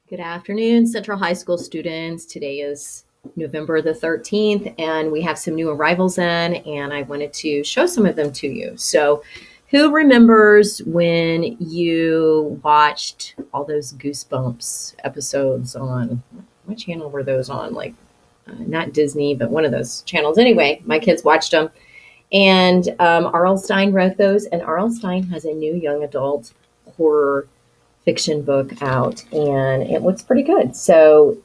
Good afternoon, Central High School students. Today is November the 13th, and we have some new arrivals in, and I wanted to show some of them to you. So, who remembers when you watched all those Goosebumps episodes on, what channel were those on? Not Disney, but one of those channels. Anyway, my kids watched them, and R.L. Stine wrote those, and R.L. Stine has a new young adult horror fiction book out, and it looks pretty good. So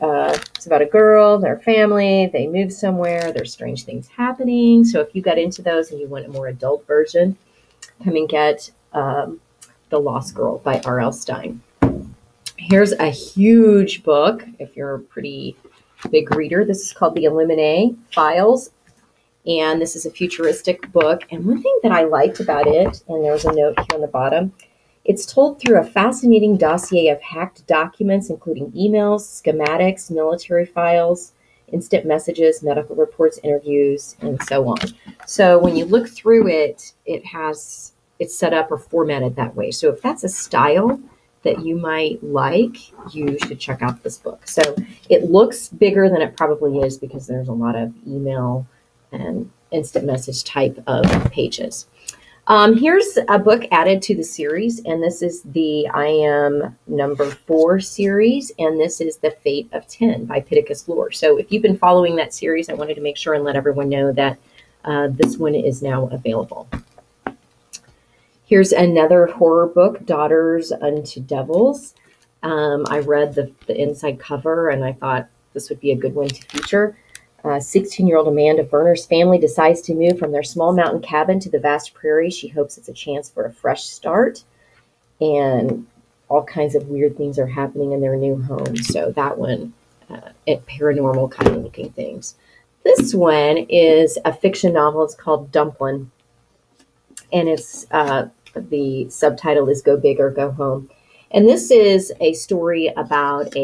it's about a girl, their family, they move somewhere, there's strange things happening. So if you got into those and you want a more adult version, come and get The Lost Girl by R.L. Stine. Here's a huge book if you're a pretty big reader. This is called The Illuminae Files, and this is a futuristic book. And one thing that I liked about it, and there's a note here on the bottom, it's told through a fascinating dossier of hacked documents, including emails, schematics, military files, instant messages, medical reports, interviews, and so on. So when you look through it, it's set up or formatted that way. So if that's a style that you might like, you should check out this book. So it looks bigger than it probably is because there's a lot of email and instant message type of pages. Here's a book added to the series, and this is the I Am number 4 series, and this is The Fate of 10 by Pittacus Lore. So if you've been following that series, I wanted to make sure and let everyone know that this one is now available. Here's another horror book, Daughters Unto Devils. I read the inside cover, and I thought this would be a good one to feature. 16-year-old Amanda Verner's family decides to move from their small mountain cabin to the vast prairie. She hopes it's a chance for a fresh start, and all kinds of weird things are happening in their new home. So that one, paranormal kind of looking things. This one is a fiction novel. It's called Dumplin', and it's the subtitle is Go Big or Go Home. And this is a story about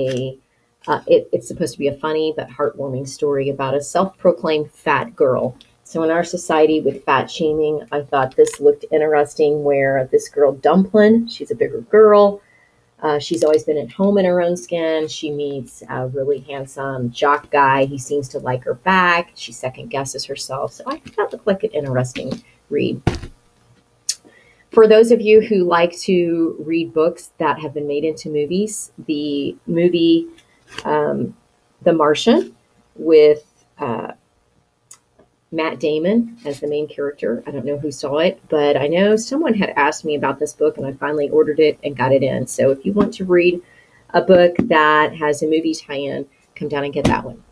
it's supposed to be a funny but heartwarming story about a self-proclaimed fat girl. So in our society with fat shaming, I thought this looked interesting, where this girl Dumplin', she's a bigger girl. She's always been at home in her own skin. She meets a really handsome jock guy. He seems to like her back. She second guesses herself. So I thought that looked like an interesting read. For those of you who like to read books that have been made into movies, the movie The Martian with Matt Damon as the main character. I don't know who saw it, but I know someone had asked me about this book, and I finally ordered it and got it in. So if you want to read a book that has a movie tie-in, come down and get that one.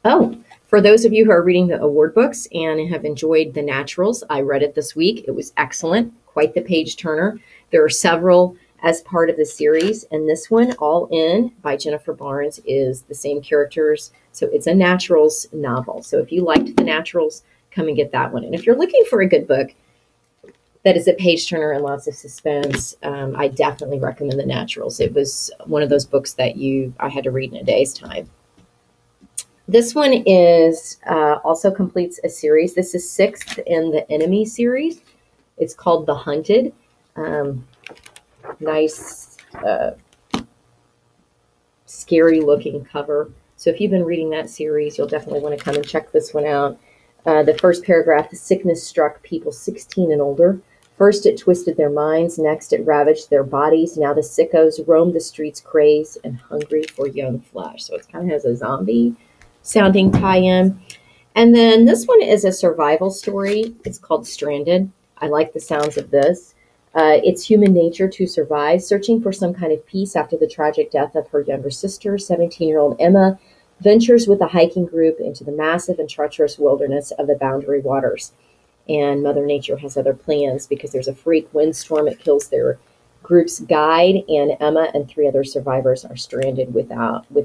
Oh, for those of you who are reading the award books and have enjoyed The Naturals, I read it this week. It was excellent, quite the page turner. There are several as part of the series, and this one, All In by Jennifer Barnes, is the same characters. So it's a Naturals novel. So if you liked The Naturals, come and get that one. And if you're looking for a good book that is a page turner and lots of suspense, I definitely recommend The Naturals. It was one of those books that I had to read in a day's time. This one is also completes a series. This is 6th in the Enemy series. It's called The Hunted. Nice, scary looking cover. So if you've been reading that series, you'll definitely want to come and check this one out. The first paragraph, the sickness struck people 16 and older. First, it twisted their minds. Next, it ravaged their bodies. Now the sickos roamed the streets crazed and hungry for young flesh. So it kind of has a zombie sounding tie-in. And then this one is a survival story. It's called Stranded. I like the sounds of this. It's human nature to survive, searching for some kind of peace after the tragic death of her younger sister. 17-year-old Emma ventures with a hiking group into the massive and treacherous wilderness of the Boundary Waters. And Mother Nature has other plans because there's a freak windstorm. It kills their group's guide, and Emma and 3 other survivors are stranded with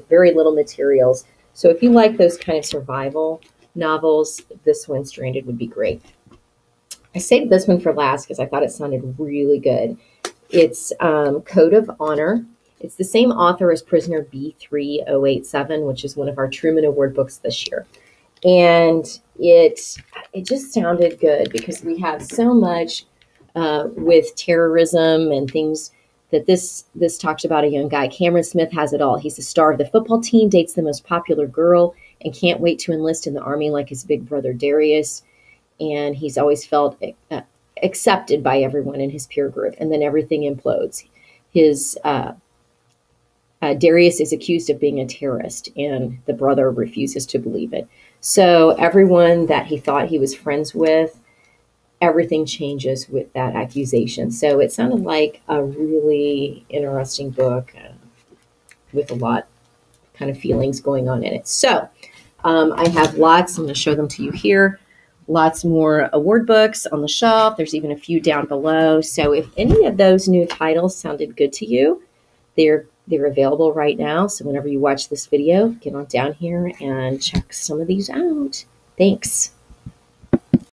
very little materials. So if you like those kind of survival novels, this one, Stranded, would be great. I saved this one for last because I thought it sounded really good. It's Code of Honor. It's the same author as Prisoner B3087, which is one of our Truman Award books this year. And it just sounded good because we have so much with terrorism and things that this talks about a young guy. Cameron Smith has it all. He's the star of the football team, dates the most popular girl, and can't wait to enlist in the army like his big brother Darius. And he's always felt accepted by everyone in his peer group. And then everything implodes. His Darius is accused of being a terrorist, and the brother refuses to believe it. So everyone that he thought he was friends with, everything changes with that accusation. So it sounded like a really interesting book with a lot kind of feelings going on in it. So I have lots. I'm going to show them to you here. Lots more award books on the shelf. There's even a few down below. So if any of those new titles sounded good to you, they're available right now. So whenever you watch this video, get on down here and check some of these out. Thanks.